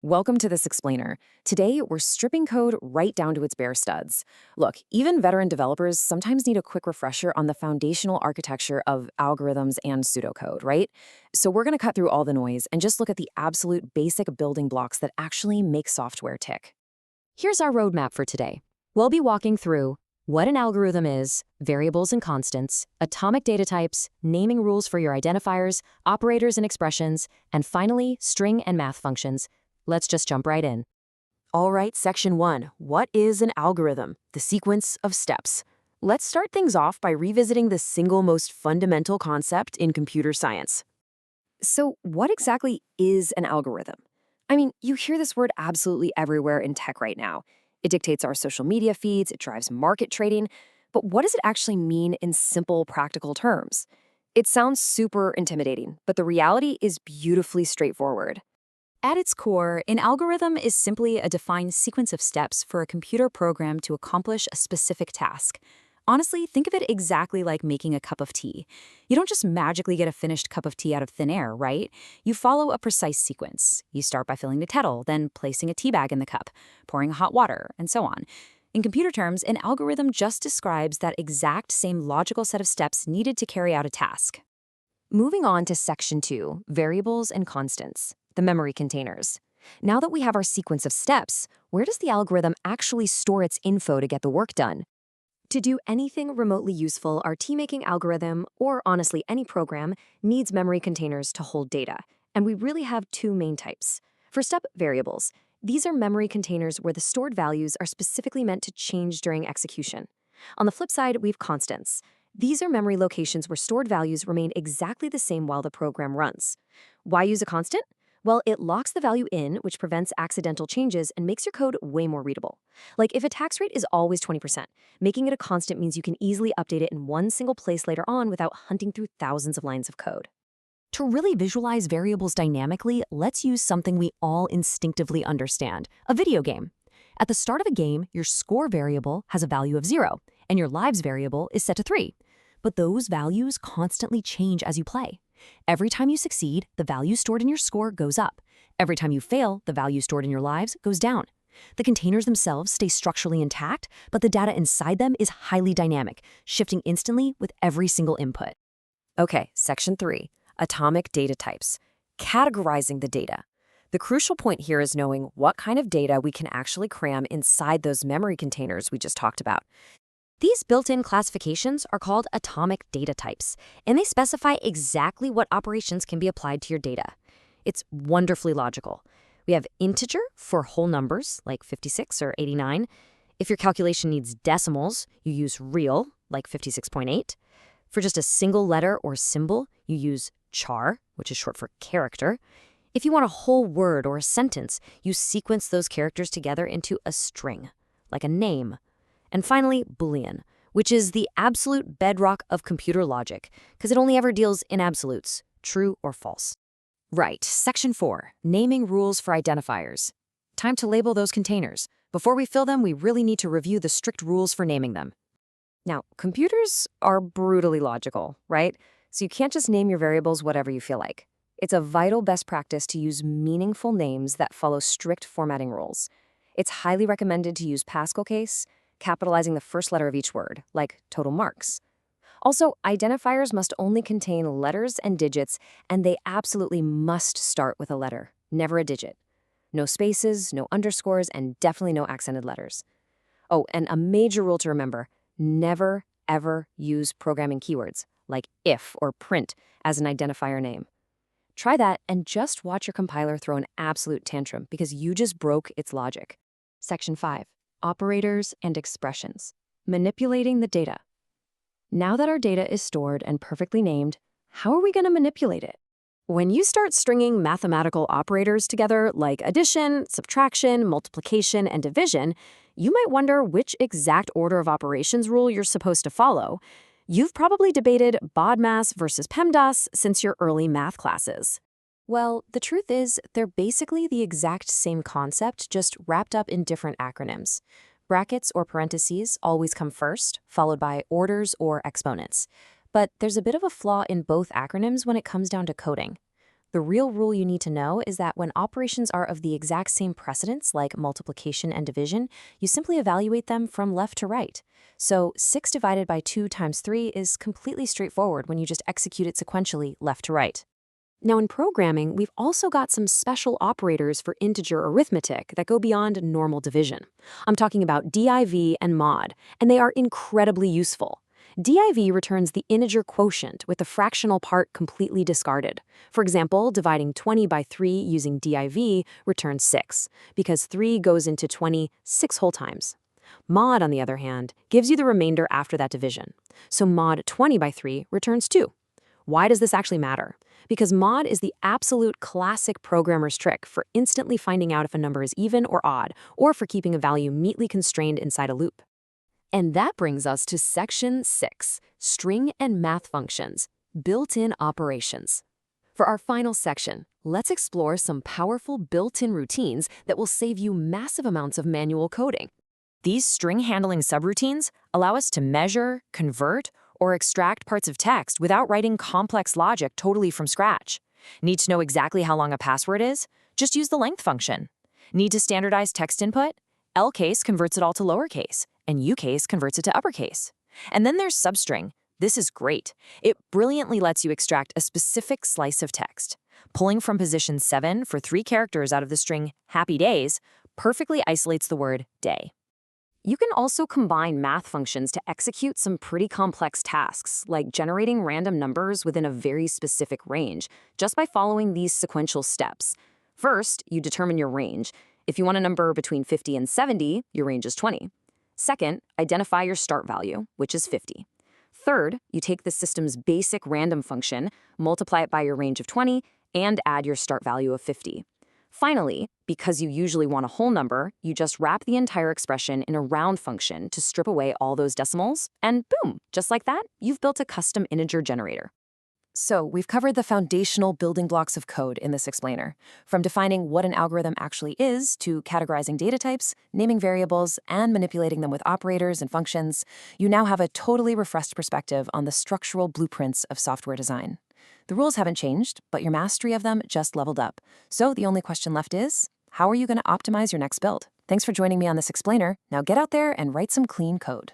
Welcome to this explainer. Today, we're stripping code right down to its bare studs. Look, even veteran developers sometimes need a quick refresher on the foundational architecture of algorithms and pseudocode, right? So we're going to cut through all the noise and just look at the absolute basic building blocks that actually make software tick. Here's our roadmap for today. We'll be walking through what an algorithm is, variables and constants, atomic data types, naming rules for your identifiers, operators and expressions, and finally, string and math functions. Let's just jump right in. All right, section 1. What is an algorithm? The sequence of steps. Let's start things off by revisiting the single most fundamental concept in computer science. So, what exactly is an algorithm? I mean, you hear this word absolutely everywhere in tech right now. It dictates our social media feeds, it drives market trading, but what does it actually mean in simple, practical terms? It sounds super intimidating, but the reality is beautifully straightforward. At its core, an algorithm is simply a defined sequence of steps for a computer program to accomplish a specific task. Honestly, think of it exactly like making a cup of tea. You don't just magically get a finished cup of tea out of thin air, right? You follow a precise sequence. You start by filling the kettle, then placing a tea bag in the cup, pouring hot water, and so on. In computer terms, an algorithm just describes that exact same logical set of steps needed to carry out a task. Moving on to section 2, variables and constants, the memory containers. Now that we have our sequence of steps, where does the algorithm actually store its info to get the work done? To do anything remotely useful, our tea-making algorithm, or honestly any program, needs memory containers to hold data. And we really have two main types. First up, variables. These are memory containers where the stored values are specifically meant to change during execution. On the flip side, we have constants. These are memory locations where stored values remain exactly the same while the program runs. Why use a constant? Well, it locks the value in, which prevents accidental changes and makes your code way more readable. Like if a tax rate is always 20%, making it a constant means you can easily update it in one single place later on without hunting through thousands of lines of code. To really visualize variables dynamically, let's use something we all instinctively understand, a video game. At the start of a game, your score variable has a value of 0, and your lives variable is set to 3. But those values constantly change as you play. Every time you succeed, the value stored in your score goes up. Every time you fail, the value stored in your lives goes down. The containers themselves stay structurally intact, but the data inside them is highly dynamic, shifting instantly with every single input. Okay, section 3, atomic data types, categorizing the data. The crucial point here is knowing what kind of data we can actually cram inside those memory containers we just talked about. These built-in classifications are called atomic data types, and they specify exactly what operations can be applied to your data. It's wonderfully logical. We have integer for whole numbers, like 56 or 89. If your calculation needs decimals, you use real, like 56.8. For just a single letter or symbol, you use char, which is short for character. If you want a whole word or a sentence, you sequence those characters together into a string, like a name. And finally, Boolean, which is the absolute bedrock of computer logic, because it only ever deals in absolutes, true or false. Right, section 4, naming rules for identifiers. Time to label those containers. Before we fill them, we really need to review the strict rules for naming them. Now, computers are brutally logical, right? So you can't just name your variables whatever you feel like. It's a vital best practice to use meaningful names that follow strict formatting rules. It's highly recommended to use Pascal case, capitalizing the first letter of each word, like total marks. Also, identifiers must only contain letters and digits, and they absolutely must start with a letter, never a digit. No spaces, no underscores, and definitely no accented letters. Oh, and a major rule to remember, never, ever use programming keywords, like if or print, as an identifier name. Try that and just watch your compiler throw an absolute tantrum because you just broke its logic. Section 5. Operators and expressions. Manipulating the data. Now that our data is stored and perfectly named, how are we going to manipulate it? When you start stringing mathematical operators together like addition, subtraction, multiplication, and division, you might wonder which exact order of operations rule you're supposed to follow. You've probably debated BODMAS versus PEMDAS since your early math classes. Well, the truth is, they're basically the exact same concept, just wrapped up in different acronyms. Brackets or parentheses always come first, followed by orders or exponents. But there's a bit of a flaw in both acronyms when it comes down to coding. The real rule you need to know is that when operations are of the exact same precedence, like multiplication and division, you simply evaluate them from left to right. So 6 divided by 2 times 3 is completely straightforward when you just execute it sequentially left to right. Now in programming, we've also got some special operators for integer arithmetic that go beyond normal division. I'm talking about div and mod, and they are incredibly useful. Div returns the integer quotient with the fractional part completely discarded. For example, dividing 20 by 3 using div returns 6, because 3 goes into 20 6 whole times. Mod, on the other hand, gives you the remainder after that division. So mod 20 by 3 returns 2. Why does this actually matter? Because mod is the absolute classic programmer's trick for instantly finding out if a number is even or odd, or for keeping a value neatly constrained inside a loop. And that brings us to Section 6, String and Math Functions, Built-in Operations. For our final section, let's explore some powerful built-in routines that will save you massive amounts of manual coding. These string-handling subroutines allow us to measure, convert, or extract parts of text without writing complex logic totally from scratch. Need to know exactly how long a password is? Just use the length function. Need to standardize text input? L-case converts it all to lowercase, and U-case converts it to uppercase. And then there's substring. This is great. It brilliantly lets you extract a specific slice of text. Pulling from position 7 for 3 characters out of the string happy days perfectly isolates the word day. You can also combine math functions to execute some pretty complex tasks, like generating random numbers within a very specific range, just by following these sequential steps. First, you determine your range. If you want a number between 50 and 70, your range is 20. Second, identify your start value, which is 50. Third, you take the system's basic random function, multiply it by your range of 20, and add your start value of 50. Finally, because you usually want a whole number, you just wrap the entire expression in a round function to strip away all those decimals, and boom, just like that, you've built a custom integer generator. So we've covered the foundational building blocks of code in this explainer, from defining what an algorithm actually is to categorizing data types, naming variables, and manipulating them with operators and functions. You now have a totally refreshed perspective on the structural blueprints of software design. The rules haven't changed, but your mastery of them just leveled up. So the only question left is, how are you going to optimize your next build? Thanks for joining me on this explainer. Now get out there and write some clean code.